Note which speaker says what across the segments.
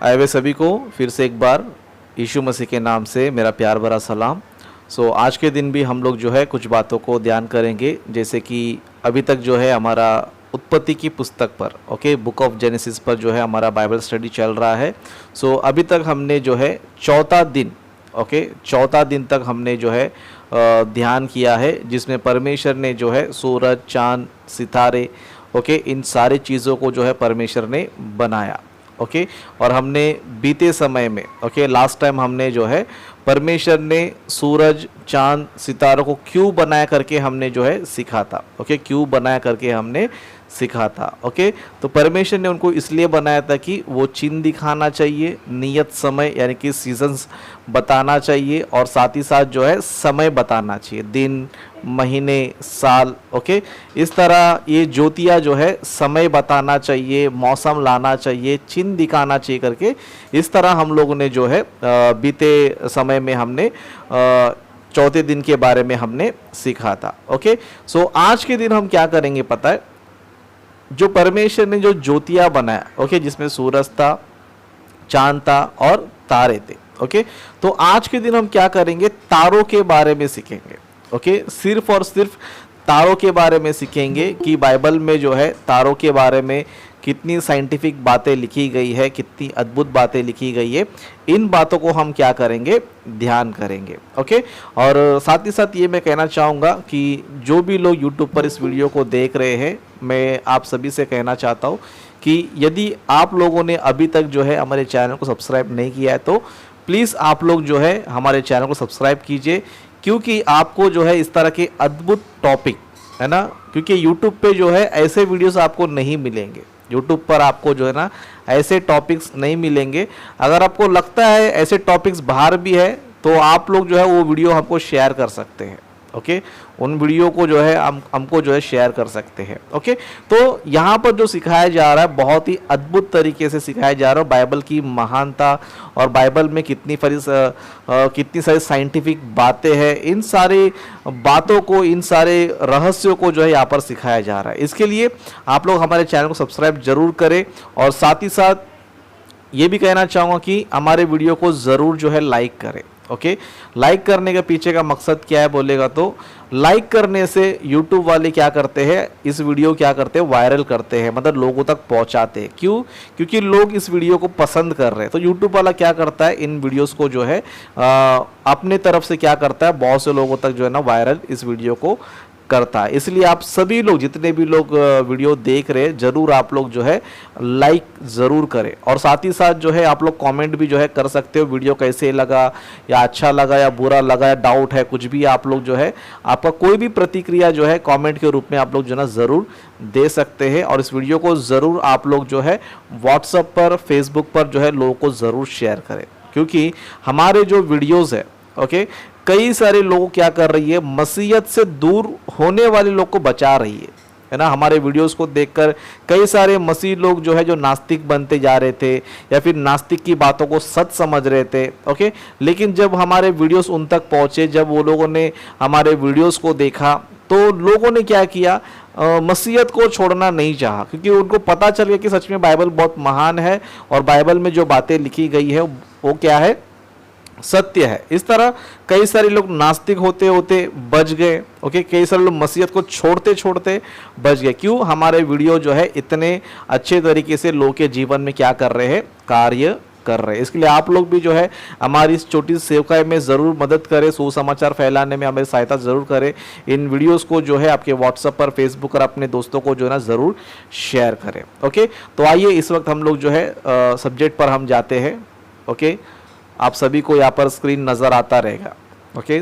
Speaker 1: आए हुए सभी को फिर से एक बार यीशु मसीह के नाम से मेरा प्यार भरा सलाम। आज के दिन भी हम लोग जो है कुछ बातों को ध्यान करेंगे, जैसे कि अभी तक जो है हमारा उत्पत्ति की पुस्तक पर बुक ऑफ जेनेसिस पर जो है हमारा बाइबल स्टडी चल रहा है। अभी तक हमने जो है चौथा दिन तक हमने जो है ध्यान किया है, जिसमें परमेश्वर ने जो है सूरज, चांद, सितारे इन सारी चीज़ों को जो है परमेश्वर ने बनाया। और हमने बीते समय में लास्ट टाइम हमने जो है परमेश्वर ने सूरज, चांद, सितारों को क्यों बनाया करके हमने जो है सीखा था। क्यों बनाया करके हमने सीखा था। तो परमेश्वर ने उनको इसलिए बनाया था कि वो चिन्ह दिखाना चाहिए, नियत समय यानी कि सीजन्स बताना चाहिए, और साथ ही साथ जो है समय बताना चाहिए, दिन, महीने, साल। इस तरह ये ज्योतियाँ जो है समय बताना चाहिए, मौसम लाना चाहिए, चिन्ह दिखाना चाहिए करके इस तरह हम लोगों ने जो है बीते समय में हमने चौथे दिन के बारे में हमने सीखा था। आज के दिन हम क्या करेंगे पता है? जो परमेश्वर ने जो ज्योतियाँ बनाया जिसमें सूरज था, चांद था और तारे थे। तो आज के दिन हम क्या करेंगे? तारों के बारे में सीखेंगे। सिर्फ और सिर्फ तारों के बारे में सीखेंगे कि बाइबल में जो है तारों के बारे में कितनी साइंटिफिक बातें लिखी गई है, कितनी अद्भुत बातें लिखी गई है। इन बातों को हम क्या करेंगे? ध्यान करेंगे। और साथ ही साथ ये मैं कहना चाहूँगा कि जो भी लोग यूट्यूब पर इस वीडियो को देख रहे हैं, मैं आप सभी से कहना चाहता हूँ कि यदि आप लोगों ने अभी तक जो है हमारे चैनल को सब्सक्राइब नहीं किया है तो प्लीज़ आप लोग जो है हमारे चैनल को सब्सक्राइब कीजिए, क्योंकि आपको जो है इस तरह के अद्भुत टॉपिक है ना, क्योंकि यूट्यूब पे जो है ऐसे वीडियोस आपको नहीं मिलेंगे। यूट्यूब पर आपको जो है ना ऐसे टॉपिक्स नहीं मिलेंगे। अगर आपको लगता है ऐसे टॉपिक्स बाहर भी है तो आप लोग जो है वो वीडियो हमको शेयर कर सकते हैं। उन वीडियो को जो है हमको जो है शेयर कर सकते हैं। तो यहाँ पर जो सिखाया जा रहा है बहुत ही अद्भुत तरीके से सिखाया जा रहा है बाइबल की महानता, और बाइबल में कितनी सारी साइंटिफिक बातें हैं। इन सारी बातों को, इन सारे रहस्यों को जो है यहाँ पर सिखाया जा रहा है। इसके लिए आप लोग हमारे चैनल को सब्सक्राइब जरूर करें, और साथ ही साथ ये भी कहना चाहूँगा कि हमारे वीडियो को ज़रूर जो है लाइक करें। लाइक करने के पीछे का मकसद क्या है बोलेगा तो लाइक करने से यूट्यूब वाले क्या करते हैं, इस वीडियो क्या करते हैं, वायरल करते हैं, मतलब लोगों तक पहुंचाते हैं। क्यों? क्योंकि लोग इस वीडियो को पसंद कर रहे हैं। तो यूट्यूब वाला क्या करता है, इन वीडियोस को जो है अपने तरफ से क्या करता है, बहुत से लोगों तक जो है ना वायरल इस वीडियो को करता है। इसलिए आप सभी लोग, जितने भी लोग वीडियो देख रहे हैं, ज़रूर आप लोग जो है लाइक ज़रूर करें, और साथ ही साथ जो है आप लोग कमेंट भी जो है कर सकते हो, वीडियो कैसे लगा, या अच्छा लगा या बुरा लगा, या डाउट है, कुछ भी आप लोग जो है आपका कोई भी प्रतिक्रिया जो है कमेंट के रूप में आप लोग जो है ना ज़रूर दे सकते हैं। और इस वीडियो को ज़रूर आप लोग जो है व्हाट्सएप पर, फेसबुक पर जो है लोगों को ज़रूर शेयर करें, क्योंकि हमारे जो वीडियोज़ है कई सारे लोग क्या कर रही है, मसीहत से दूर होने वाले लोग को बचा रही है ना। हमारे वीडियोस को देखकर कई सारे मसीह लोग जो है जो नास्तिक बनते जा रहे थे, या फिर नास्तिक की बातों को सच समझ रहे थे। लेकिन जब हमारे वीडियोस उन तक पहुंचे, जब वो लोगों ने हमारे वीडियोस को देखा, तो लोगों ने क्या किया, मसीहत को छोड़ना नहीं चाहा, क्योंकि उनको पता चल गया कि सच में बाइबल बहुत महान है, और बाइबल में जो बातें लिखी गई है वो क्या है, सत्य है। इस तरह कई सारे लोग नास्तिक होते होते बच गए। कई सारे लोग मसीहत को छोड़ते छोड़ते बच गए। क्यों? हमारे वीडियो जो है इतने अच्छे तरीके से लोगों के जीवन में क्या कर रहे हैं, कार्य कर रहे हैं। इसके लिए आप लोग भी जो है हमारी इस छोटी सी सेवकाई में ज़रूर मदद करें, सुसमाचार फैलाने में हमारी सहायता ज़रूर करें। इन वीडियोस को जो है आपके व्हाट्सएप पर, फेसबुक पर अपने दोस्तों को जो है ना ज़रूर शेयर करें। तो आइए इस वक्त हम लोग जो है सब्जेक्ट पर हम जाते हैं। आप सभी को यहाँ पर स्क्रीन नज़र आता रहेगा।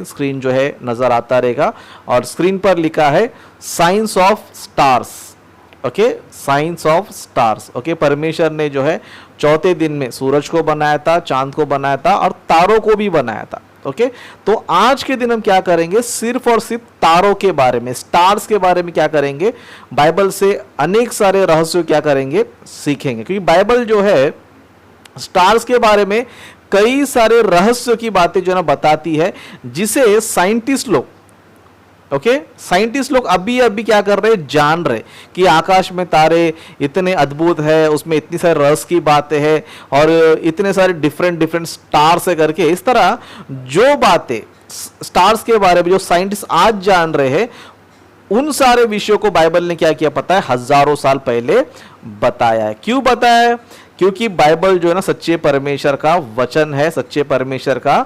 Speaker 1: स्क्रीन जो है नज़र आता रहेगा, और स्क्रीन पर लिखा है science of stars. Science of stars. परमेश्वर ने जो है चौथे दिन में सूरज को बनाया था, चांद को बनाया था, और तारों को भी बनाया था। तो आज के दिन हम क्या करेंगे, सिर्फ और सिर्फ तारों के बारे में, स्टार्स के बारे में क्या करेंगे, बाइबल से अनेक सारे रहस्य क्या करेंगे, सीखेंगे। क्योंकि बाइबल जो है स्टार्स के बारे में कई सारे रहस्य की बातें जो ना बताती है, जिसे साइंटिस्ट लोग ओके, साइंटिस्ट लोग अभी अभी क्या कर रहे हैं, जान रहे कि आकाश में तारे इतने अद्भुत है, उसमें इतनी सारी रहस्य की बातें हैं और इतने सारे डिफरेंट डिफरेंट स्टार्स है करके। इस तरह जो बातें स्टार्स के बारे में जो साइंटिस्ट आज जान रहे हैं, उन सारे विषयों को बाइबल ने क्या किया पता है, हजारों साल पहले बताया है। क्यों बताया है? क्योंकि बाइबल जो है ना सच्चे परमेश्वर का वचन है, सच्चे परमेश्वर का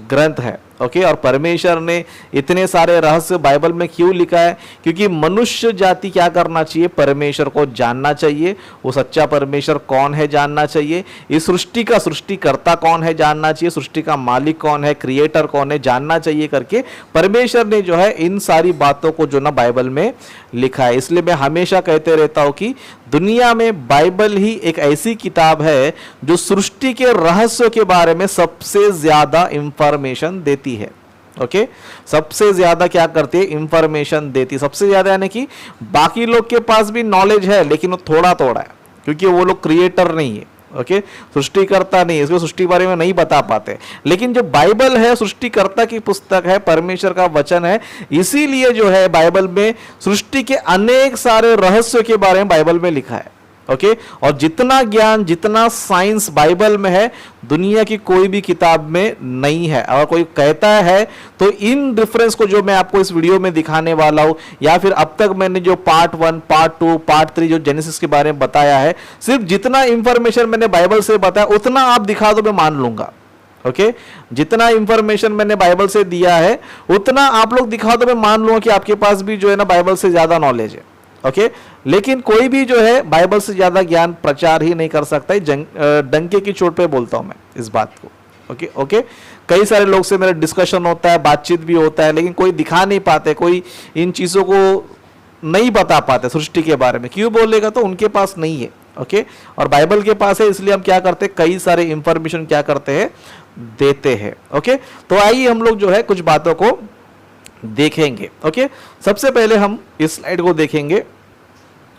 Speaker 1: ग्रंथ है। ओके, और परमेश्वर ने इतने सारे रहस्य बाइबल में क्यों लिखा है? क्योंकि मनुष्य जाति क्या करना चाहिए, परमेश्वर को जानना चाहिए। वो सच्चा परमेश्वर कौन है जानना चाहिए, इस सृष्टि का सृष्टिकर्ता कौन है जानना चाहिए, सृष्टि का मालिक कौन है, क्रिएटर कौन है जानना चाहिए करके परमेश्वर ने जो है इन सारी बातों को जो ना बाइबल में लिखा है। इसलिए मैं हमेशा कहते रहता हूं कि दुनिया में बाइबल ही एक ऐसी किताब है जो सृष्टि के रहस्यों के बारे में सबसे ज्यादा इंफॉर्मेशन देती है। ओके, सबसे ज्यादा क्या करती है, इंफॉर्मेशन देती, सबसे ज्यादा, यानी कि बाकी लोग के पास भी नॉलेज है लेकिन वो थोड़ा थोड़ा है, क्योंकि वो लोग क्रिएटर नहीं है। ओके, सृष्टिकर्ता नहीं है, इसको सृष्टि बारे में नहीं बता पाते। लेकिन जो बाइबल है सृष्टिकर्ता की पुस्तक है, परमेश्वर का वचन है, इसीलिए जो है बाइबल में सृष्टि के अनेक सारे रहस्यों के बारे में बाइबल में लिखा है। ओके, और जितना ज्ञान, जितना साइंस बाइबल में है, दुनिया की कोई भी किताब में नहीं है। अगर कोई कहता है तो इन रेफरेंस को जो मैं आपको इस वीडियो में दिखाने वाला हूं, या फिर अब तक मैंने जो पार्ट 1, पार्ट 2, पार्ट 3 जो जेनेसिस के बारे में बताया है, सिर्फ जितना इंफॉर्मेशन मैंने बाइबल से बताया उतना आप दिखा दो, मैं मान लूंगा। ओके, जितना इंफॉर्मेशन मैंने बाइबल से दिया है उतना आप लोग दिखा दो, मैं मान लूंगा कि आपके पास भी जो है ना बाइबल से ज्यादा नॉलेज है। ओके, लेकिन कोई भी जो है बाइबल से ज्यादा ज्ञान प्रचार ही नहीं कर सकता है। डंके की चोट पे बोलता हूं मैं इस बात को। ओके ओके, कई सारे लोग से मेरा डिस्कशन होता है, बातचीत भी होता है, लेकिन कोई दिखा नहीं पाते, कोई इन चीजों को नहीं बता पाते सृष्टि के बारे में। क्यों बोलेगा, तो उनके पास नहीं है। ओके, और बाइबल के पास है, इसलिए हम क्या करते हैं, कई सारे इंफॉर्मेशन क्या करते हैं, देते हैं। ओके, तो आइए हम लोग जो है कुछ बातों को देखेंगे। ओके, सबसे पहले हम इस स्लाइड को देखेंगे।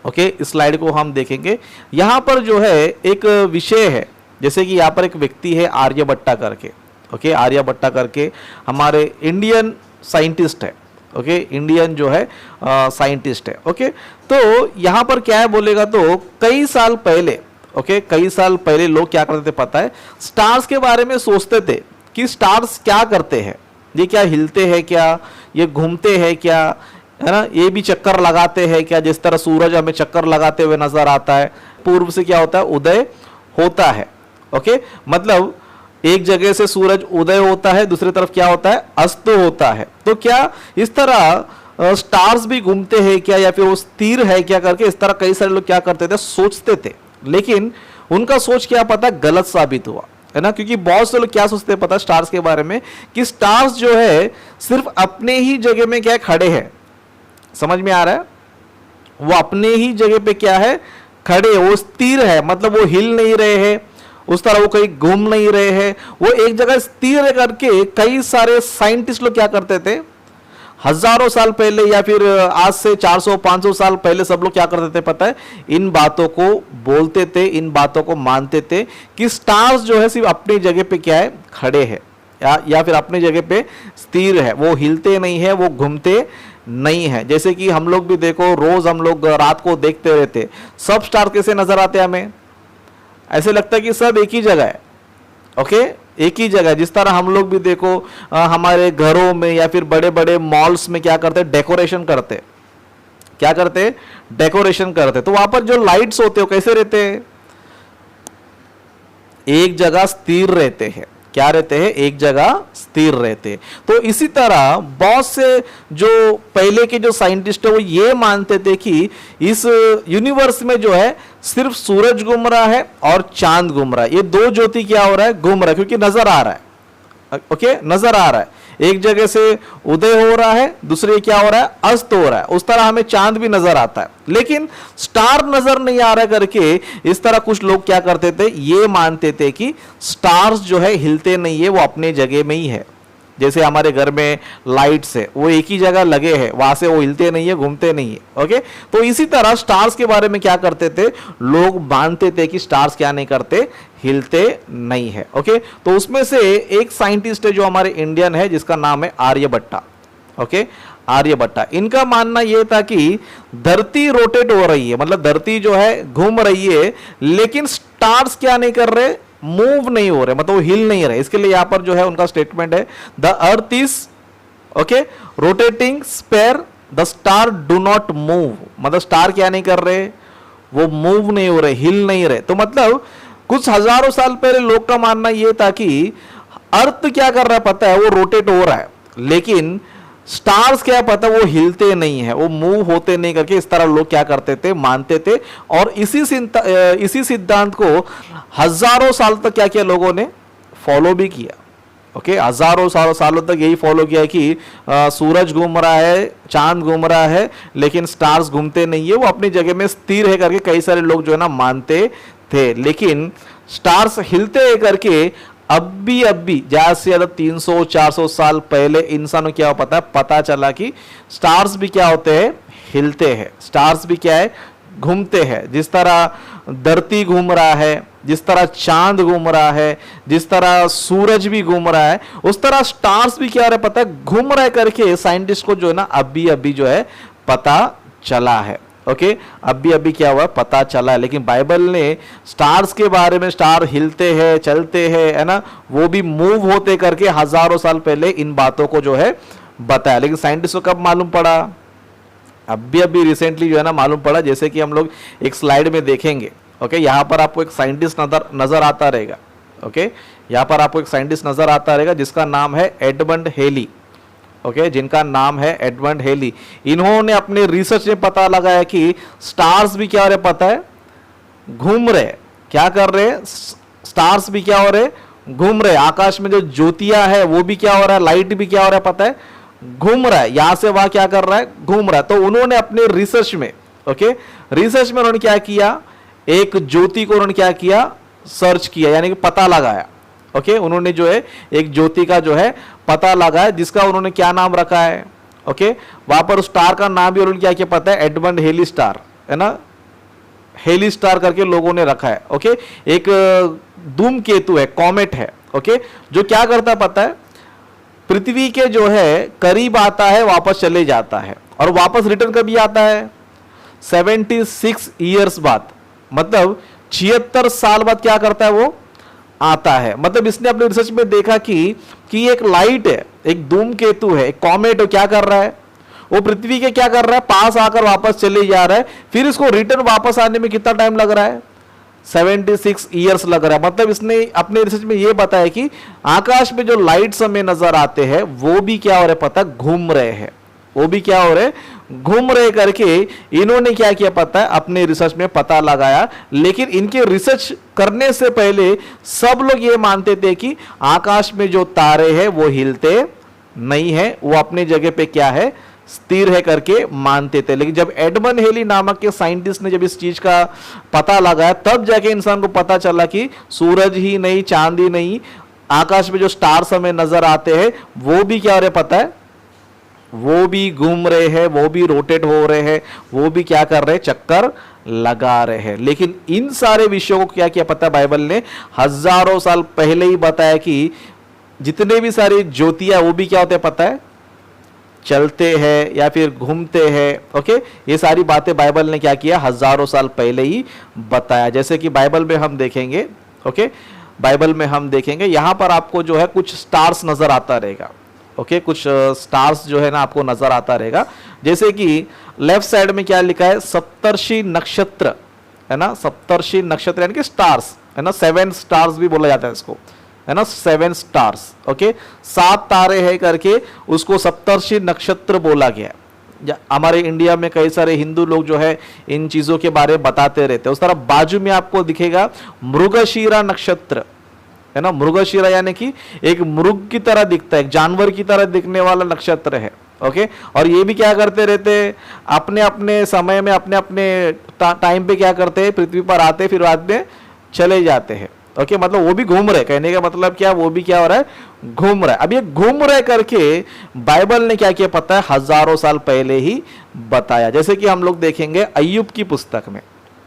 Speaker 1: ओके, इस स्लाइड को हम देखेंगे। यहां पर जो है एक विषय है, जैसे कि यहां पर एक व्यक्ति है आर्यभट्टा करके। ओके, आर्यभट्टा करके हमारे इंडियन साइंटिस्ट है। ओके, इंडियन जो है साइंटिस्ट है। ओके, तो यहां पर क्या है बोलेगा, तो कई साल पहले, ओके, कई साल पहले लोग क्या करते थे पता है, स्टार्स के बारे में सोचते थे कि स्टार्स क्या करते हैं, ये क्या हिलते हैं क्या, ये घूमते हैं क्या, है ना, ये भी चक्कर लगाते हैं क्या, जिस तरह सूरज हमें चक्कर लगाते हुए नजर आता है। पूर्व से क्या होता है, उदय होता है। ओके, मतलब एक जगह से सूरज उदय होता है, दूसरी तरफ क्या होता है, अस्त होता है। तो क्या इस तरह स्टार्स भी घूमते हैं क्या, या फिर वो स्थिर है क्या करके इस तरह कई सारे लोग क्या करते थे, सोचते थे। लेकिन उनका सोच क्या पता गलत साबित हुआ, है ना, क्योंकि बहुत से लोग क्या सोचते हैं पता स्टार्स के बारे में, कि स्टार्स जो है सिर्फ अपने ही जगह में क्या खड़े हैं। समझ में आ रहा है, वो अपने ही जगह पे क्या है, खड़े, वो स्थिर है, मतलब वो हिल नहीं रहे हैं, उस तरह वो कहीं घूम नहीं रहे हैं, वो एक जगह स्थिर करके। कई सारे साइंटिस्ट लोग क्या करते थे, हजारों साल पहले या फिर आज से 400-500 साल पहले सब लोग क्या करते थे पता है, इन बातों को बोलते थे, इन बातों को मानते थे कि स्टार्स जो है सिर्फ अपनी जगह पे क्या है, खड़े हैं, या फिर अपनी जगह पे स्थिर है, वो हिलते नहीं है, वो घूमते नहीं है। जैसे कि हम लोग भी देखो, रोज हम लोग रात को देखते रहते, सब स्टार कैसे नजर आते हैं हमें, ऐसे लगता है कि सब एक ही जगह है। ओके, एक ही जगह, जिस तरह हम लोग भी देखो हमारे घरों में या फिर बड़े बड़े मॉल्स में क्या करते हैं, डेकोरेशन करते, क्या करते, डेकोरेशन करते। तो वहां पर जो लाइट्स होते हो कैसे रहते हैं, एक जगह स्थिर रहते हैं। क्या रहते हैं, एक जगह स्थिर रहते हैं। तो इसी तरह बहुत से जो पहले के जो साइंटिस्ट है वो ये मानते थे कि इस यूनिवर्स में जो है सिर्फ सूरज घूम रहा है और चांद घूम रहा है, ये दो ज्योति क्या हो रहा है, घूम रहा है, क्योंकि नजर आ रहा है। ओके, नजर आ रहा है, एक जगह से उदय हो रहा है, दूसरे क्या हो रहा है, अस्त हो रहा है। उस तरह हमें चांद भी नजर आता है, लेकिन स्टार नजर नहीं आ रहा करके इस तरह कुछ लोग क्या करते थे, ये मानते थे कि स्टार्स जो है हिलते नहीं है, वो अपने जगह में ही है। जैसे हमारे घर में लाइट्स है, वो एक ही जगह लगे हैं, वहां से वो हिलते नहीं है, घूमते नहीं है। ओके, तो इसी तरह स्टार्स के बारे में क्या करते थे, लोग मानते थे कि स्टार्स क्या नहीं करते, हिलते नहीं है। ओके, तो उसमें से एक साइंटिस्ट है जो हमारे इंडियन है, जिसका नाम है आर्यभट्टा। ओके, आर्यभट्टा। इनका मानना यह था कि धरती रोटेट हो रही है, मतलब धरती जो है घूम रही है, लेकिन स्टार्स क्या नहीं कर रहे, मूव नहीं हो रहे, मतलब वो हिल नहीं रहे। इसके लिए यहां पर जो है उनका स्टेटमेंट है, the earth is okay rotating sphere, the star do not move, मतलब स्टार क्या नहीं कर रहे, वो मूव नहीं हो रहे, हिल नहीं रहे। तो मतलब कुछ हजारों साल पहले लोग का मानना यह था कि अर्थ क्या कर रहा है पता है, वो रोटेट हो रहा है, लेकिन स्टार्स क्या पता वो हिलते नहीं है, वो मूव होते नहीं करके, इस तरह लोग क्या करते थे, मानते थे। और इसी सिद्धांत को हजारों साल तक क्या किया लोगों ने, फॉलो भी किया। ओके, हजारों सालों तक यही फॉलो किया कि सूरज घूम रहा है, चांद घूम रहा है, लेकिन स्टार्स घूमते नहीं है, वो अपनी जगह में स्थिर है करके कई सारे लोग जो है ना मानते थे। लेकिन स्टार्स हिलते हैं करके अब भी ज्यादा से ज्यादा 300-400 साल पहले इंसानों क्या पता चला कि स्टार्स भी क्या होते हैं, हिलते हैं, स्टार्स भी क्या है, घूमते हैं। जिस तरह धरती घूम रहा है, जिस तरह चांद घूम रहा है, जिस तरह सूरज भी घूम रहा है, उस तरह स्टार्स भी क्या हो रहा है पता है, घूम रहा है करके साइंटिस्ट को जो है ना अभी जो है पता चला है। ओके, अभी क्या हुआ, पता चला है। लेकिन बाइबल ने स्टार्स के बारे में, स्टार हिलते हैं, चलते हैं, है ना, वो भी मूव होते करके हजारों साल पहले इन बातों को जो है बताया। लेकिन साइंटिस्ट को कब मालूम पड़ा, अभी रिसेंटली जो है ना मालूम पड़ा। जैसे कि हम लोग एक स्लाइड में देखेंगे। ओके, यहां पर आपको एक साइंटिस्ट नजर आता रहेगा। ओके, यहां पर आपको एक साइंटिस्ट नजर आता रहेगा जिसका नाम है एडमंड हेली। ओके, जिनका नाम है एडमंड हेली। इन्होंने अपने रिसर्च में पता लगाया कि स्टार्स भी क्या हो रहे पता है, घूम रहे। क्या कर रहे, स्टार्स भी क्या हो रहे, घूम रहे। आकाश में जो ज्योतियां है वो भी क्या हो रहा है, लाइट भी क्या हो रहा है पता है, घूम रहा है। यहां से वहां क्या कर रहा है, घूम रहा है। तो उन्होंने अपने रिसर्च में, ओके, रिसर्च में उन्होंने क्या किया, एक ज्योति को उन्होंने क्या किया, सर्च किया, यानी कि पता लगाया। ओके, उन्होंने जो है एक ज्योति का जो है पता लगाया, जिसका उन्होंने क्या नाम रखा है। ओके, वहां पर स्टार का नाम भी उन्होंने क्या किया पता है, एडमंड हेली स्टार, है ना, हेली स्टार करके लोगों ने रखा है। ओके, एक धूमकेतु है, कॉमेट है। ओके, जो क्या करता है पता है, पृथ्वी के जो है करीब आता है, वापस चले जाता है, और वापस रिटर्न कभी आता है, 76 ईयर्स बाद, मतलब 76 साल बाद क्या करता है, वो आता है। मतलब इसने अपने रिसर्च में देखा कि एक लाइट है, एक धूमकेतु है, एक कॉमेट है, क्या कर रहा है, वो पृथ्वी के क्या कर रहा है, पास आकर वापस चले जा रहा है। फिर इसको रिटर्न वापस आने में कितना टाइम लग रहा है, 76 ईयर्स लग रहा है। मतलब इसने अपने रिसर्च में ये बताया कि आकाश में जो लाइट्स हमें नजर आते हैं वो भी क्या हो रहे पता, घूम रहे हैं, वो भी क्या हो रहे, घूम रहे करके इन्होंने क्या किया पता है, अपने रिसर्च में पता लगाया। लेकिन इनके रिसर्च करने से पहले सब लोग ये मानते थे कि आकाश में जो तारे हैं वो हिलते नहीं है, वो अपने जगह पे क्या है, स्थिर है करके मानते थे। लेकिन जब एडमंड हेली नामक के साइंटिस्ट ने जब इस चीज का पता लगाया, तब जाके इंसान को पता चला कि सूरज ही नहीं, चांद ही नहीं, आकाश में जो स्टार्स हमें नजर आते हैं वो भी क्या हो रहे पता है, वो भी घूम रहे हैं, वो भी रोटेट हो रहे हैं, वो भी क्या कर रहे हैं, चक्कर लगा रहे हैं। लेकिन इन सारे विषयों को क्या किया पता है, बाइबल ने हजारों साल पहले ही बताया कि जितने भी सारी ज्योतियां वो भी क्या होते हैं पता है, चलते हैं या फिर घूमते हैं। ओके, ये सारी बातें बाइबल ने क्या किया, हजारों साल पहले ही बताया। जैसे कि बाइबल में हम देखेंगे, ओके, बाइबल में हम देखेंगे यहां पर आपको जो है कुछ स्टार्स नजर आता रहेगा। ओके, कुछ स्टार्स जो है ना आपको नजर आता रहेगा। जैसे कि लेफ्ट साइड में क्या लिखा है, सप्तर्षि नक्षत्र, है ना, सप्तर्षि नक्षत्र यानी कि स्टार्स, है ना, 7 स्टार्स भी बोला जाता है इसको, है ना, 7 स्टार्स। ओके, 7 तारे हैं करके उसको सप्तर्षि नक्षत्र बोला गया। हमारे इंडिया में कई सारे हिंदू लोग जो है इन चीजों के बारे में बताते रहते हैं। उस तरह बाजू में आपको दिखेगा मृगशीरा नक्षत्र, है ना, मृगशीरा यानी कि एक मृग की तरह दिखता है, एक जानवर की तरह दिखने वाला नक्षत्र है। ओके, और ये भी क्या करते रहते हैं, अपने अपने समय में अपने अपने टाइम पे क्या करते हैं, पृथ्वी पर आते फिर बाद में चले जाते हैं। ओके, मतलब वो भी घूम रहे, कहने का मतलब क्या, वो भी क्या हो रहा है, घूम रहा है। अब ये घूम रहे करके बाइबल ने क्या किया पता है, हजारों साल पहले ही बताया। जैसे कि हम लोग देखेंगे अय्यूब की पुस्तक में।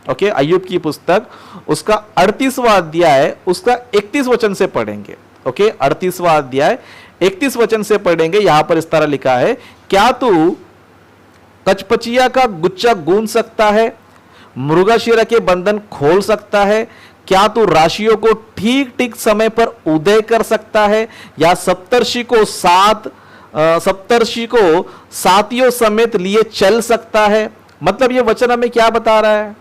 Speaker 1: ओके, अय्यूब की पुस्तक उसका 38वां अध्याय उसका 31 वचन से पढ़ेंगे। ओके, 38वां अध्याय 31 वचन से पढ़ेंगे। यहां पर इस तरह लिखा है क्या तू कचपचिया का गुच्छा गूंथ सकता है, मृगशिरा के बंधन खोल सकता है, क्या तू राशियों को ठीक ठीक समय पर उदय कर सकता है, या सप्तर्षि को साथियों समेत लिए चल सकता है। मतलब ये वचन हमें क्या बता रहा है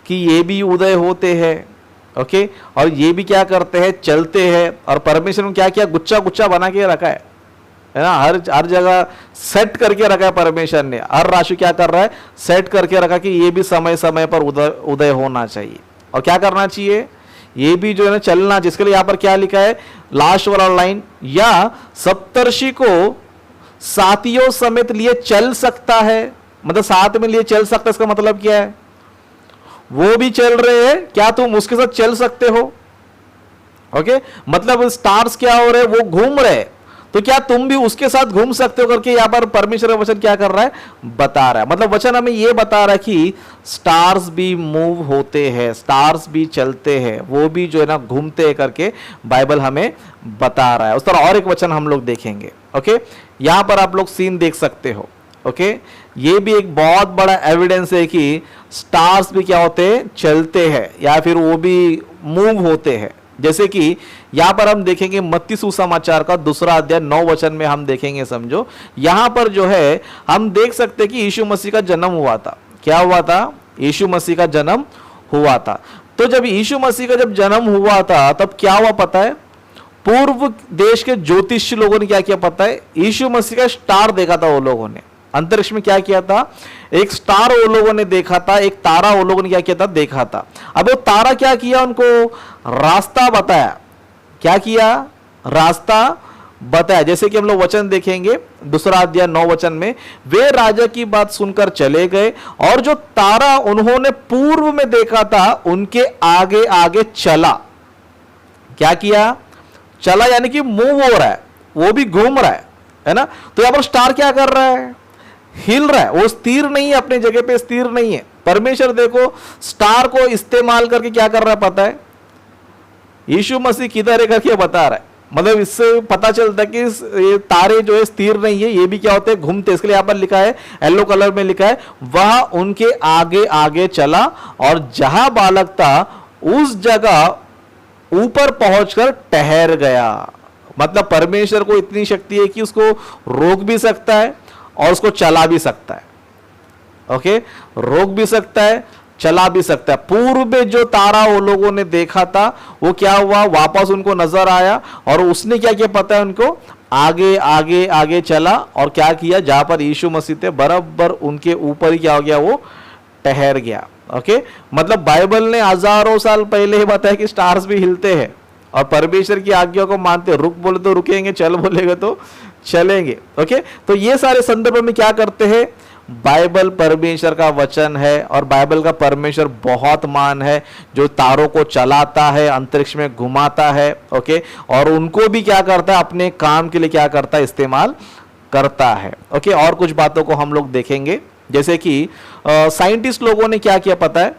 Speaker 1: कि ये भी उदय होते हैं, ओके, और ये भी क्या करते हैं, चलते हैं। और परमेश्वर ने क्या किया, गुच्छा गुच्छा बना के रखा है ना, हर जगह सेट करके रखा है परमेश्वर ने। हर राशि क्या कर रहा है, सेट करके रखा कि ये भी समय समय पर उदय होना चाहिए। और क्या करना चाहिए, ये भी जो है ना चलना, जिसके लिए यहां पर क्या लिखा है, लास्ट वाला लाइन, या सप्तर्षि को साथियों समेत लिए चल सकता है। मतलब साथ में लिए चल सकता है, इसका मतलब क्या है, वो भी चल रहे हैं, क्या तुम उसके साथ चल सकते हो। ओके, मतलब स्टार्स क्या हो रहे हैं, वो घूम रहे हैं, तो क्या तुम भी उसके साथ घूम सकते हो करके यहां पर परमेश्वर का वचन क्या कर रहा है, बता रहा है। मतलब वचन हमें यह बता रहा है कि स्टार्स भी मूव होते हैं, स्टार्स भी चलते हैं, वो भी जो है ना घूमते हैं करके बाइबल हमें बता रहा है। उस तरह और एक वचन हम लोग देखेंगे। ओके, यहां पर आप लोग सीन देख सकते हो। ओके, ये भी एक बहुत बड़ा एविडेंस है कि स्टार्स भी क्या होते हैं, चलते हैं, या फिर वो भी मूव होते हैं। जैसे कि यहां पर हम देखेंगे मत्ती सुसमाचार का 2 अध्याय 9 वचन में हम देखेंगे, समझो यहां पर जो है हम देख सकते हैं कि यीशु मसीह का जन्म हुआ था। क्या हुआ था, यीशु मसीह का जन्म हुआ था। तो जब यीशु मसीह का जब जन्म हुआ था तब क्या हुआ पता है, पूर्व देश के ज्योतिषी लोगों ने क्या किया पता है, यीशु मसीह का स्टार देखा था। वो लोगों ने अंतरिक्ष में क्या किया था, एक स्टार वो लोगों ने देखा था, एक तारा वो लोगों ने क्या किया था, देखा था। अब वो तारा क्या किया, उनको रास्ता बताया। क्या किया, रास्ता बताया। जैसे कि हम लोग वचन देखेंगे 2 अध्याय 9 वचन में, वे राजा की बात सुनकर चले गए और जो तारा उन्होंने पूर्व में देखा था उनके आगे आगे चला। क्या किया, चला, यानी कि मूव हो रहा है, वो भी घूम रहा है ना। तो यहां पर स्टार क्या कर रहा है, हिल रहा है, वो स्थिर नहीं है, अपने जगह पे स्थिर नहीं है। परमेश्वर देखो स्टार को इस्तेमाल करके क्या कर रहा है पता है, यीशु मसीह किधर है करके बता रहा है। मतलब इससे पता चलता है कि ये तारे जो है स्थिर नहीं है, ये भी क्या होते हैं, घूमते। इसके लिए यहां पर लिखा है, येलो कलर में लिखा है, वह उनके आगे आगे चला और जहां बालक था उस जगह ऊपर पहुंचकर ठहर गया। मतलब परमेश्वर को इतनी शक्ति है कि उसको रोक भी सकता है और उसको चला भी सकता है। ओके, रोक भी सकता है, चला भी सकता है। पूर्व में जो तारा वो लोगों ने देखा था वो क्या हुआ, वापस उनको नजर आया और उसने क्या किया पता है, उनको आगे आगे आगे चला और क्या किया, जहां पर यीशु मसीह थे बराबर उनके ऊपर ही क्या हो गया, वो ठहर गया। ओके, मतलब बाइबल ने हजारों साल पहले ही बताया कि स्टार्स भी हिलते हैं और परमेश्वर की आज्ञा को मानते, रुक बोले तो रुकेंगे, चल बोलेगा तो चलेंगे। ओके, तो ये सारे संदर्भ में क्या करते हैं, बाइबल परमेश्वर का वचन है और बाइबल का परमेश्वर बहुत महान है, जो तारों को चलाता है, अंतरिक्ष में घुमाता है। ओके, और उनको भी क्या करता है, अपने काम के लिए क्या करता है, इस्तेमाल करता है। ओके, और कुछ बातों को हम लोग देखेंगे। जैसे कि साइंटिस्ट लोगों ने क्या किया पता है,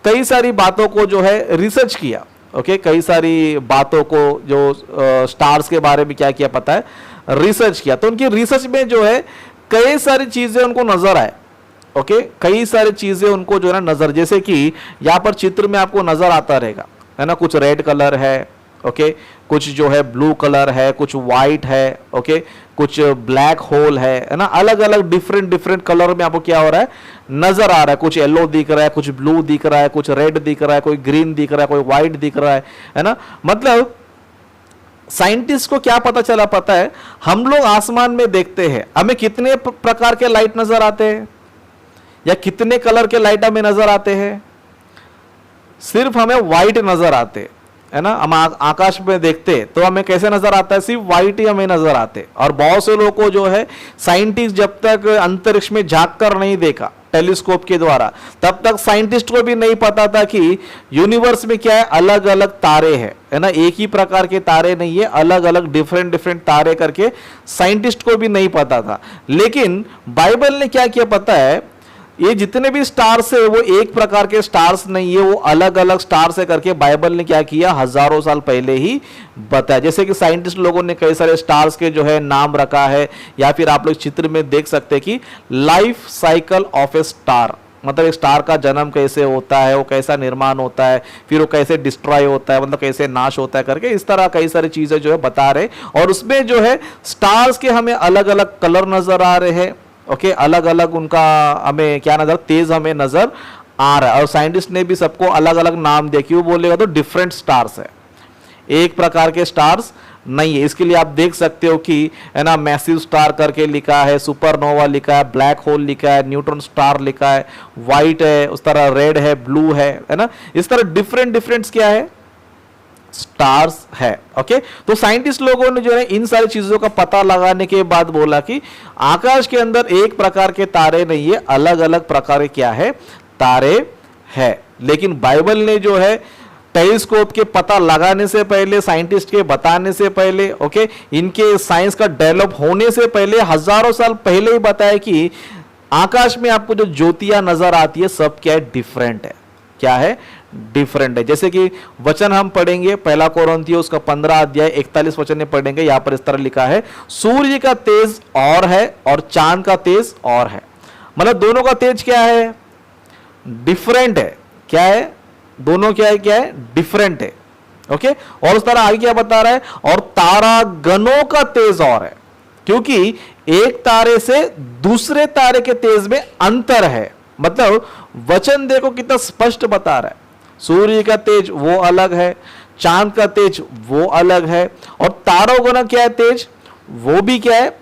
Speaker 1: कई सारी बातों को जो है रिसर्च किया। ओके, कई सारी बातों को जो स्टार्स के बारे में क्या किया पता है, रिसर्च किया। तो उनकी रिसर्च में जो है कई सारी चीजें उनको नजर आए। ओके, कई सारी चीजें उनको जो है ना नजर, जैसे कि यहाँ पर चित्र में आपको नजर आता रहेगा, है ना, कुछ रेड कलर है, ओके, कुछ जो है ब्लू कलर है, कुछ वाइट है, ओके, कुछ ब्लैक होल है ना, अलग अलग डिफरेंट कलर में आपको क्या हो रहा है, नजर आ रहा है। कुछ येलो दिख रहा है, कुछ ब्लू दिख रहा है, कुछ रेड दिख रहा है, कोई ग्रीन दिख रहा है, कोई व्हाइट दिख रहा है ना। मतलब साइंटिस्ट को क्या पता चला पता है, हम लोग आसमान में देखते हैं, हमें कितने प्रकार के लाइट नजर आते हैं या कितने कलर के लाइट हमें नजर आते हैं, सिर्फ हमें व्हाइट नजर आते, है ना। हम आकाश में देखते तो हमें कैसे नजर आता है, सिर्फ व्हाइट ही हमें नजर आते। और बहुत से लोगों को जो है साइंटिस्ट जब तक अंतरिक्ष में झांक कर नहीं देखा टेलीस्कोप के द्वारा, तब तक साइंटिस्ट को भी नहीं पता था कि यूनिवर्स में क्या है, अलग अलग तारे हैं, है ना, एक ही प्रकार के तारे नहीं है, अलग अलग डिफरेंट तारे करके साइंटिस्ट को भी नहीं पता था। लेकिन बाइबल ने क्या किया पता है, ये जितने भी स्टार्स है वो एक प्रकार के स्टार्स नहीं है, वो अलग अलग स्टार्स है करके बाइबल ने क्या किया, हजारों साल पहले ही बताया। जैसे कि साइंटिस्ट लोगों ने कई सारे स्टार्स के जो है नाम रखा है, या फिर आप लोग चित्र में देख सकते हैं कि life cycle of A star, मतलब एक स्टार का जन्म कैसे होता है, वो कैसा निर्माण होता है, फिर वो कैसे डिस्ट्रॉय होता है, मतलब कैसे नाश होता है करके, इस तरह कई सारी चीजें जो है बता रहे। और उसमें जो है स्टार्स के हमें अलग अलग कलर नजर आ रहे हैं, ओके, अलग अलग उनका हमें क्या नजर, तेज हमें नजर आ रहा है। और साइंटिस्ट ने भी सबको अलग अलग नाम दिया, क्यों बोलेगा तो डिफरेंट स्टार्स है, एक प्रकार के स्टार्स नहीं है। इसके लिए आप देख सकते हो कि है ना, मैसिव स्टार करके लिखा है, सुपरनोवा लिखा है, ब्लैक होल लिखा है, न्यूट्रॉन स्टार लिखा है, व्हाइट है, उस तरह रेड है, ब्लू है ना, इस तरह डिफरेंट डिफरेंट क्या है, स्टार्स है। ओके, तो साइंटिस्ट लोगों ने जो है इन सारी चीजों का पता लगाने के बाद बोला कि आकाश के अंदर एक प्रकार के तारे नहीं है, अलग अलग प्रकार के क्या है, तारे है। लेकिन बाइबल ने जो है टेलीस्कोप के पता लगाने से पहले, साइंटिस्ट के बताने से पहले, ओके, इनके साइंस का डेवलप होने से पहले, हजारों साल पहले ही बताया कि आकाश में आपको जो ज्योतियां नजर आती है सब क्या है, डिफरेंट है। क्या है, डिफरेंट है। जैसे कि वचन हम पढ़ेंगे, पहला कोरिन्थियों उसका 15 अध्याय 41 वचन में पढ़ेंगे, यहां पर इस तरह लिखा है, सूर्य का तेज और है और चांद का तेज और है। मतलब दोनों का तेज क्या है, डिफरेंट है। क्या है, दोनों क्या है, क्या है, डिफरेंट है। ओके, और उस तरह आगे क्या बता रहा है, और तारा गणों का तेज और है, क्योंकि एक तारे से दूसरे तारे के तेज में अंतर है। मतलब वचन देखो कितना स्पष्ट बता रहा है, सूर्य का तेज वो अलग है, चांद का तेज वो अलग है, और तारों का ना क्या है, तेज वो भी क्या है,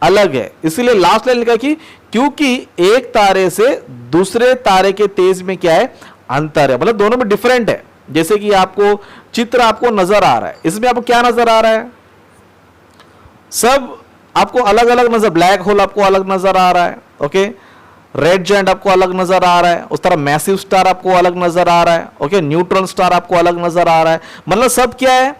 Speaker 1: अलग है। इसलिए लास्ट लाइन लिखा कि क्योंकि एक तारे से दूसरे तारे के तेज में क्या है, अंतर है। मतलब दोनों में डिफरेंट है। जैसे कि आपको चित्र आपको नजर आ रहा है, इसमें आपको क्या नजर आ रहा है, सब आपको अलग अलग नजर, ब्लैक होल आपको अलग नजर आ रहा है, ओके, रेड जायंट आपको अलग नजर आ रहा है, उस तरह मैसिव स्टार आपको अलग नजर आ रहा है, ओके, न्यूट्रॉन स्टार आपको अलग नजर आ रहा है। मतलब सब क्या है,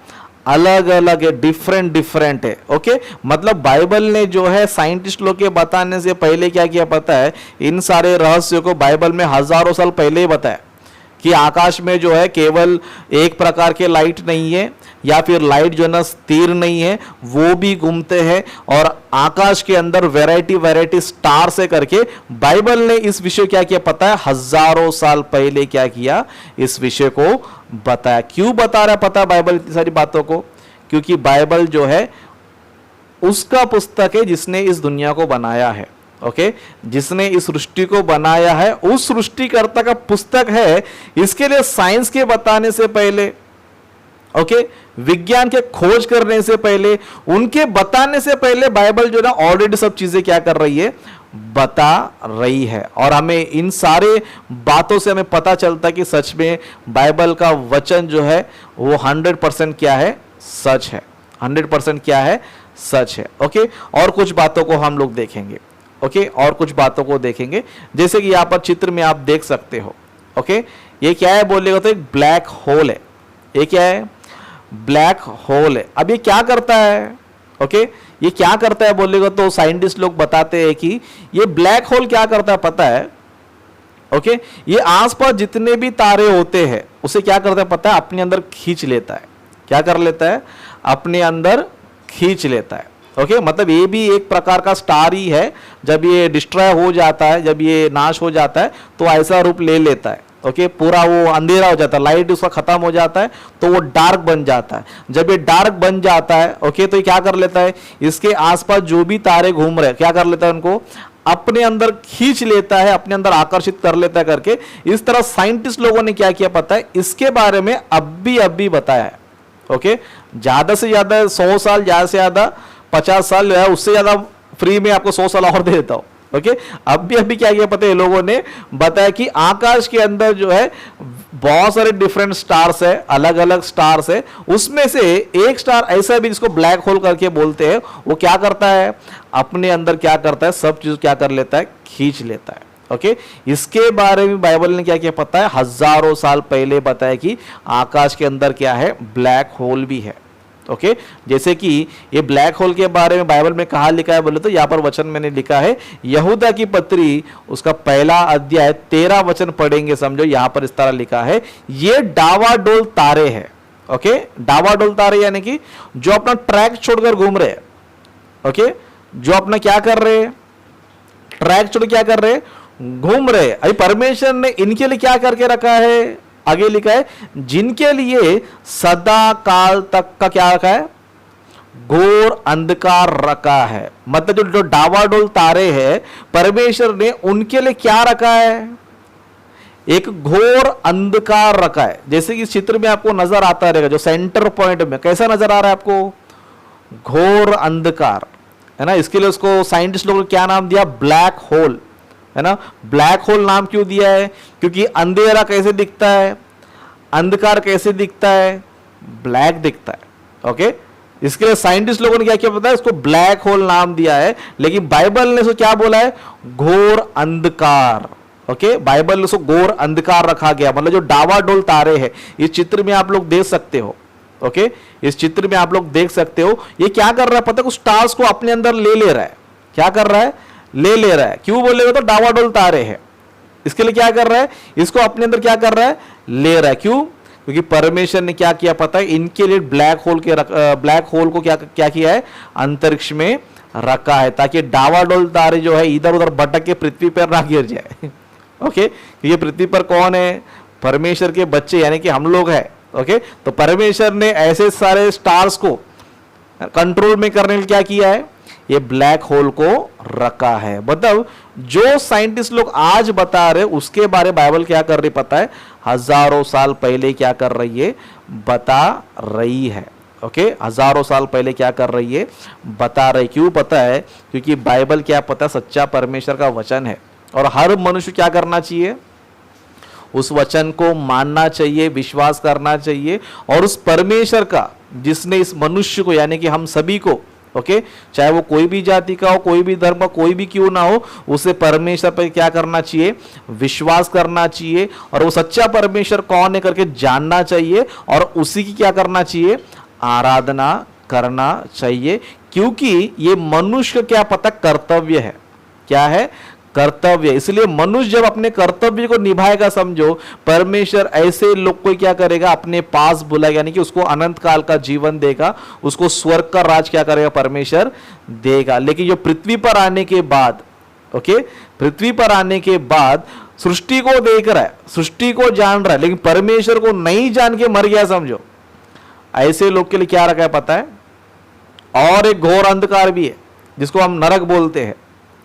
Speaker 1: अलग अलग है, डिफरेंट डिफरेंट है। ओके, मतलब बाइबल ने जो है साइंटिस्ट लोग के बताने से पहले क्या किया पता है, इन सारे रहस्यों को बाइबल में हजारों साल पहले ही बताया कि आकाश में जो है केवल एक प्रकार के लाइट नहीं है, या फिर लाइट जो है ना स्थिर नहीं है, वो भी घूमते हैं, और आकाश के अंदर वैरायटी वैरायटी स्टार से करके बाइबल ने इस विषय क्या किया पता है, हजारों साल पहले क्या किया, इस विषय को बताया। क्यों बता रहा है पता है बाइबल इतनी सारी बातों को, क्योंकि बाइबल जो है उसका पुस्तक है जिसने इस दुनिया को बनाया है। ओके, जिसने इस सृष्टि को बनाया है, उस सृष्टिकर्ता का पुस्तक है। इसके लिए साइंस के बताने से पहले, ओके, विज्ञान के खोज करने से पहले, उनके बताने से पहले बाइबल जो ना ऑलरेडी सब चीजें क्या कर रही है, बता रही है। और हमें इन सारे बातों से हमें पता चलता है कि सच में बाइबल का वचन जो है वो 100% क्या है, सच है। 100% क्या है, सच है। ओके, और कुछ बातों को हम लोग देखेंगे। ओके, और कुछ बातों को देखेंगे, जैसे कि यहां पर चित्र में आप देख सकते हो। ओके, ये क्या है बोलेगा तो एक ब्लैक होल है। ये क्या है, ब्लैक होल है। अब ये क्या करता है, ओके, ये क्या करता है बोलेगा तो साइंटिस्ट लोग बताते हैं कि ये ब्लैक होल क्या करता है पता है, ओके, ये आसपास जितने भी तारे होते हैं उसे क्या करता है पता है, अपने अंदर खींच लेता है। क्या कर लेता है, अपने अंदर खींच लेता है। ओके, मतलब ये भी एक प्रकार का स्टार ही है। जब ये डिस्ट्रॉय हो जाता है, जब ये नाश हो जाता है तो ऐसा रूप ले लेता है। ओके, पूरा वो अंधेरा हो जाता है, लाइट उसका खत्म हो जाता है तो वो डार्क बन जाता है। जब ये डार्क बन जाता है, ओके, तो ये क्या कर लेता है, इसके आसपास जो भी तारे घूम रहे हैं क्या कर लेता है, उनको अपने अंदर खींच लेता है, अपने अंदर आकर्षित कर लेता है करके। इस तरह साइंटिस्ट लोगों ने क्या किया पता है, इसके बारे में अभी बताया है। ओके, ज्यादा से ज्यादा 100 साल, ज्यादा से ज्यादा 50 साल है, उससे ज्यादा फ्री में आपको 100 साल और दे देता हूं। ओके, अभी क्या किया पता है, ये लोगों ने बताया कि आकाश के अंदर जो है बहुत सारे डिफरेंट स्टार्स है, अलग अलग स्टार्स है। उसमें से एक स्टार ऐसा भी जिसको ब्लैक होल करके बोलते हैं, वो क्या करता है, अपने अंदर क्या करता है, सब चीज क्या कर लेता है, खींच लेता है। ओके, इसके बारे में बाइबल ने क्या किया पता है, हजारों साल पहले बताया कि आकाश के अंदर क्या है, ब्लैक होल भी है। ओके जैसे कि ये ब्लैक होल के बारे में बाइबल में कहा लिखा है बोले तो यहाँ पर वचन मैंने लिखा है यहूदा की पत्री उसका पहला अध्याय 13 वचन पढ़ेंगे समझो यहाँ पर इस तरह लिखा है ये डावाडोल तारे हैं। ओके डावाडोल तारे यानी कि जो अपना ट्रैक छोड़कर घूम रहे हैं। ओके जो अपना क्या कर रहे हैं ट्रैक छोड़ क्या कर रहे हैं घूम रहे हैं। अभी परमेश्वर ने इनके लिए क्या करके रखा है आगे लिखा है जिनके लिए सदा काल तक का क्या रखा है घोर अंधकार रखा है। मतलब जो डावाडोल तारे हैं परमेश्वर ने उनके लिए क्या रखा है एक घोर अंधकार रखा है। जैसे कि इस चित्र में आपको नजर आता रहेगा जो सेंटर पॉइंट में कैसा नजर आ रहा है आपको घोर अंधकार है ना। इसके लिए उसको साइंटिस्ट लोगों ने क्या नाम दिया ब्लैक होल है ना। ब्लैक होल नाम क्यों दिया है क्योंकि अंधेरा कैसे दिखता है अंधकार कैसे दिखता है ब्लैक दिखता है। ओके इसके लिए साइंटिस्ट लोगों ने क्या किया पता है इसको ब्लैक होल नाम दिया है लेकिन बाइबल ने इसको क्या बोला है घोर अंधकार। ओके बाइबल ने उसको घोर अंधकार रखा गया। मतलब जो डावाडोल तारे हैं इस चित्र में आप लोग देख सकते हो। ओके इस चित्र में आप लोग देख सकते हो ये क्या कर रहा है पता है कुछ स्टार्स को अपने अंदर ले रहा है। क्या कर रहा है ले रहा है। क्यों बोलेगा तो डावाडोल तारे हैं इसके लिए क्या कर रहा है इसको अपने अंदर क्या कर रहा है ले रहा है। क्यों क्योंकि परमेश्वर ने क्या किया पता है इनके लिए ब्लैक होल को क्या किया है अंतरिक्ष में रखा है ताकि डावाडोल तारे जो है इधर उधर भटक के पृथ्वी पर ना गिर जाए। ओके ये पृथ्वी पर कौन है परमेश्वर के बच्चे यानी कि हम लोग हैं। ओके तो परमेश्वर ने ऐसे सारे स्टार्स को कंट्रोल में करने के लिए क्या किया है ये ब्लैक होल को रखा है। मतलब जो साइंटिस्ट लोग आज बता रहे उसके बारे बाइबल क्या कर रही पता है हजारों साल पहले क्या कर रही है बता रही है। ओके हजारों साल पहले क्या कर रही है बता रही। क्यों पता है क्योंकि बाइबल क्या पता सच्चा परमेश्वर का वचन है और हर मनुष्य क्या करना चाहिए उस वचन को मानना चाहिए विश्वास करना चाहिए और उस परमेश्वर का जिसने इस मनुष्य को यानी कि हम सभी को ओके चाहे वो कोई भी जाति का हो कोई भी धर्म का कोई भी क्यों ना हो उसे परमेश्वर पर क्या करना चाहिए विश्वास करना चाहिए और वो सच्चा परमेश्वर कौन है करके जानना चाहिए और उसी की क्या करना चाहिए आराधना करना चाहिए। क्योंकि ये मनुष्य क्या पता कर्तव्य है क्या है कर्तव्य। इसलिए मनुष्य जब अपने कर्तव्य को निभाएगा समझो परमेश्वर ऐसे लोग को क्या करेगा अपने पास बुलाएगा यानी कि उसको अनंत काल का जीवन देगा उसको स्वर्ग का राज क्या करेगा परमेश्वर देगा। लेकिन जो पृथ्वी पर आने के बाद ओके पृथ्वी पर आने के बाद सृष्टि को देख रहा है सृष्टि को जान रहा है लेकिन परमेश्वर को नहीं जान के मर गया समझो ऐसे लोग के लिए क्या रखा है पता है और एक घोर अंधकार भी है जिसको हम नरक बोलते हैं।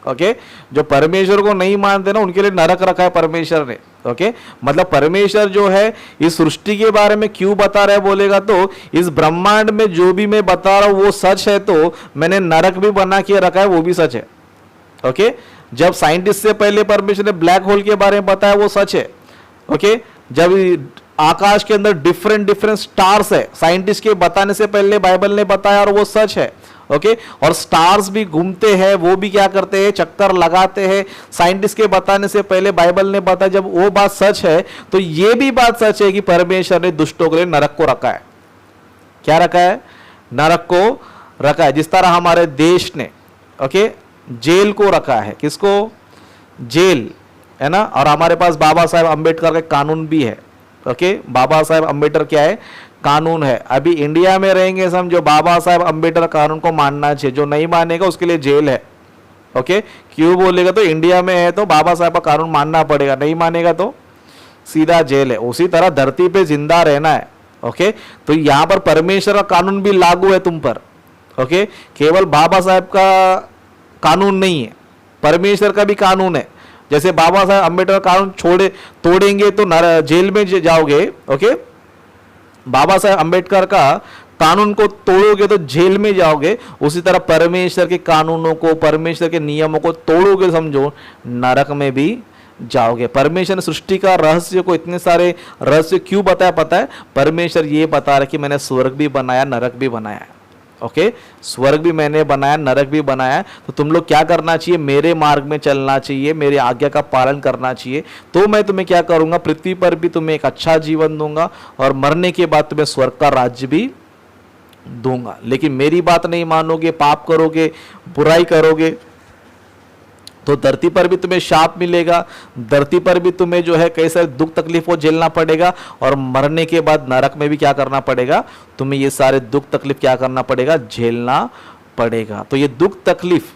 Speaker 1: ओके जो परमेश्वर को नहीं मानते ना उनके लिए नरक रखा है परमेश्वर ने। ओके मतलब परमेश्वर जो है इस सृष्टि के बारे में क्यों बता रहा है बोलेगा तो इस ब्रह्मांड में जो भी मैं बता रहा हूं वो सच है तो मैंने नरक भी बना के रखा है वो भी सच है। ओके जब साइंटिस्ट से पहले परमेश्वर ने ब्लैक होल के बारे में बताया वो सच है। ओके जब आकाश के अंदर डिफरेंट स्टार्स है साइंटिस्ट के बताने से पहले बाइबल ने बताया और वो सच है। ओके और स्टार्स भी घूमते हैं वो भी क्या करते हैं चक्कर लगाते हैं साइंटिस्ट के बताने से पहले बाइबल ने बताया जब वो बात सच है तो ये भी बात सच है कि परमेश्वर ने दुष्टों के लिए नरक को रखा है। क्या रखा है नरक को रखा है। जिस तरह हमारे देश ने ओके जेल को रखा है किसको जेल है ना। और हमारे पास बाबा साहेब अंबेडकर का कानून भी है। ओके बाबा साहेब अंबेडकर क्या है कानून है। अभी इंडिया में रहेंगे समझो बाबा साहेब अंबेडकर कानून को मानना चाहिए जो नहीं मानेगा उसके लिए जेल है। ओके क्यों बोलेगा तो इंडिया में है तो बाबा साहेब का कानून मानना पड़ेगा नहीं मानेगा तो सीधा जेल है। उसी तरह धरती पे जिंदा रहना है। ओके तो यहां पर परमेश्वर का कानून भी लागू है तुम पर। ओके केवल बाबा साहेब का कानून नहीं है परमेश्वर का भी कानून है। जैसे बाबा साहेब अंबेडकर कानून तोड़ेंगे तो जेल में जाओगे। ओके बाबा साहेब अंबेडकर का कानून को तोड़ोगे तो जेल में जाओगे। उसी तरह परमेश्वर के कानूनों को परमेश्वर के नियमों को तोड़ोगे समझो नरक में भी जाओगे। परमेश्वर ने सृष्टि का रहस्य को इतने सारे रहस्य क्यों बताया पता है परमेश्वर ये बता रहा कि मैंने स्वर्ग भी बनाया नरक भी बनाया। ओके स्वर्ग भी मैंने बनाया नरक भी बनाया तो तुम लोग क्या करना चाहिए मेरे मार्ग में चलना चाहिए मेरे आज्ञा का पालन करना चाहिए तो मैं तुम्हें क्या करूंगा पृथ्वी पर भी तुम्हें एक अच्छा जीवन दूंगा और मरने के बाद तुम्हें स्वर्ग का राज्य भी दूंगा। लेकिन मेरी बात नहीं मानोगे, पाप करोगे, बुराई करोगे, तो धरती पर भी तुम्हें शाप मिलेगा, धरती पर भी तुम्हें जो है कई सारे दुख तकलीफों झेलना पड़ेगा, और मरने के बाद नरक में भी क्या करना पड़ेगा, तुम्हें ये सारे दुख तकलीफ क्या करना पड़ेगा, झेलना पड़ेगा। तो ये दुख तकलीफ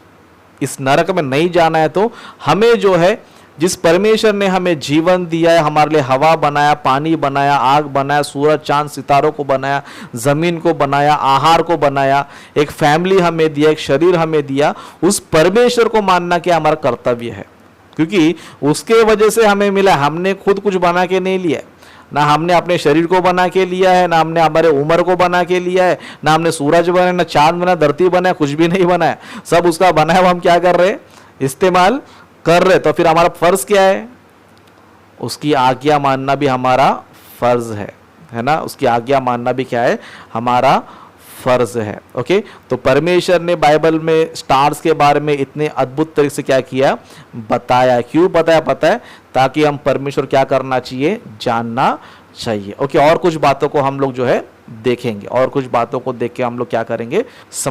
Speaker 1: इस नरक में नहीं जाना है तो हमें जो है, जिस परमेश्वर ने हमें जीवन दिया है, हमारे लिए हवा बनाया, पानी बनाया, आग बनाया, सूरज चांद सितारों को बनाया, जमीन को बनाया, आहार को बनाया, एक फैमिली हमें दिया, एक शरीर हमें दिया, उस परमेश्वर को मानना क्या हमारा कर्तव्य है, क्योंकि उसके वजह से हमें मिला। हमने खुद कुछ बना के नहीं लिया, ना हमने अपने शरीर को बना के लिया है, ना हमने हमारे उम्र को बना के लिया है, ना हमने सूरज बनाया, ना चांद बनाया, धरती बनाया, कुछ भी नहीं बनाया। सब उसका बना है, वो हम क्या कर रहे हैं, इस्तेमाल कर रहे। तो फिर हमारा फर्ज क्या है, उसकी आज्ञा मानना भी हमारा फर्ज है ना। उसकी आज्ञा मानना भी क्या है, हमारा फर्ज है। ओके, तो परमेश्वर ने बाइबल में स्टार्स के बारे में इतने अद्भुत तरीके से क्या किया, बताया। क्यों बताया पता है, ताकि हम परमेश्वर क्या करना चाहिए, जानना चाहिए। ओके, और कुछ बातों को हम लोग जो है देखेंगे, और कुछ बातों को देख के हम लोग क्या करेंगे,